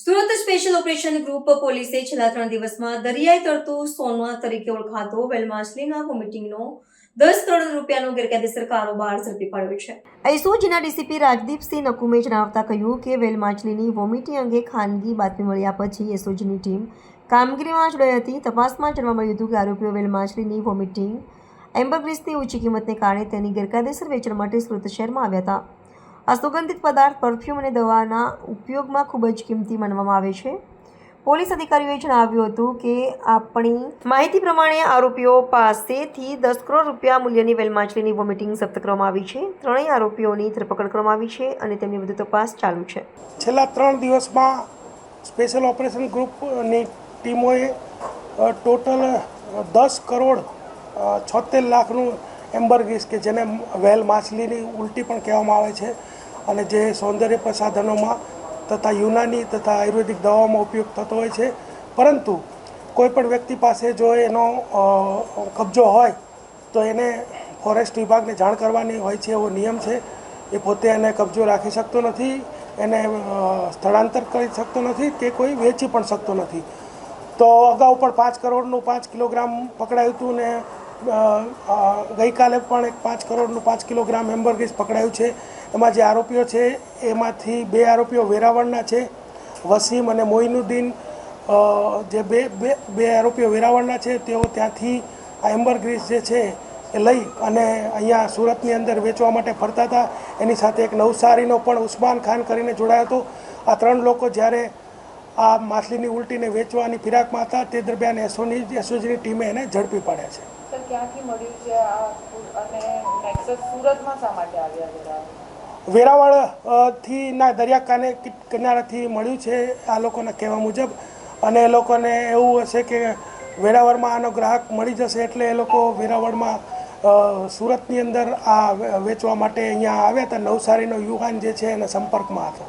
Surat special operation group પોલીસે છેલ્લા 3 દિવસમાં દરિયાઈ તરતું સોના તરીકે ઓળખાતો વેલ માછલીના વોમિટિંગનો 10 કરોડ રૂપિયાનો ગેરકાયદેસર કારોબાર ઝડપી પાડ્યો છે. એસઓજીના ડીસીપી રાજદીપસિંહ નકુમે જણાવતા કહ્યું કે વેલ માછલીની વોમિટિંગ અંગે ખાનગી બાતમી મળ્યા પછી એસઓજીની ટીમ કામગીરીમાં જોડાઈ હતી. તપાસમાં જાણવા મળ્યું હતું કે આરોપીઓ વેલ માછલીની વોમિટિંગ એમ્બરગ્રીસની ઊંચી કિંમતને કારણે તેની ગેરકાયદેસર વેચાણ માટે સુરત શહેરમાં આવ્યા હતા. આ સુગંધિત પદાર્થ પરફ્યુમ અને દવાના ઉપયોગમાં ખૂબ જ કિંમતી માનવામાં આવે છે. પોલીસ અધિકારીઓએ જણાવ્યું હતું કે આપણી માહિતી પ્રમાણે આરોપીઓ પાસેથી 10 કરોડ રૂપિયા મૂલ્યની વેલ માછલીની વોમિટિંગ જપ્ત કરવામાં આવી છે. ત્રણેય આરોપીઓની ધરપકડ કરવામાં આવી છે અને તેમની વધુ તપાસ ચાલુ છે. છેલ્લા 3 દિવસમાં સ્પેશિયલ ઓપરેશન ગ્રુપની ટીમોએ ટોટલ 10 કરોડ 76 લાખનું એમ્બરગ્રીસ કે જેને વેલ માછલીની ઉલટી પણ કહેવામાં આવે છે અને જે સૌંદર્ય પ્રસાધનોમાં તથા યુનાની તથા આયુર્વેદિક દવાઓમાં ઉપયોગ થતો હોય છે, પરંતુ કોઈપણ વ્યક્તિ પાસે જો એનો કબજો હોય તો એને ફોરેસ્ટ વિભાગને જાણ કરવાની હોય છે, એવો નિયમ છે. એ પોતે એને કબજો રાખી શકતો નથી, એને સ્થળાંતર કરી શકતો નથી કે કોઈ વેચી પણ શકતો નથી. તો અગાઉ પણ 5 કરોડનું 5 કિલોગ્રામ પકડાયું હતું ને ગઈકાલે પણ એક 5 કરોડનું 5 કિલોગ્રામ એમ્બરગ્રીસ પકડાયું છે. એમાં જે આરોપીઓ છે એમાંથી 2 આરોપીઓ વેરાવળના છે, વસીમ અને મોઇનુદ્દીન. જે બે આરોપીઓ વેરાવળના છે તેઓ ત્યાંથી આ એમ્બરગ્રીસ જે છે એ લઈ અને અહીંયા સુરતની અંદર વેચવા માટે ફરતા હતા. એની સાથે એક નવસારીનો પણ ઉસ્માન ખાન કરીને જોડાયો હતો. આ 3 લોકો જ્યારે આ માછલીની ઉલટીને વેચવાની ફિરાકમાં હતા તે દરમિયાન એસઓજીની ટીમે એને ઝડપી પાડ્યા છે. સર, ક્યાંથી મળ્યું છે આ અને નેક્સસ સુરતમાં શા માટે આવ્યા? વેરાવળથી ના દરિયા કિનારાથી મળ્યું છે આ લોકોના કહેવા મુજબ, અને એ લોકોને એવું હશે કે વેરાવળમાં આનો ગ્રાહક મળી જશે એટલે એ લોકો વેરાવળમાં સુરતની અંદર આ વેચવા માટે અહીંયા આવ્યા હતા. નવસારીનો યુવાન જે છે એના સંપર્કમાં હતો.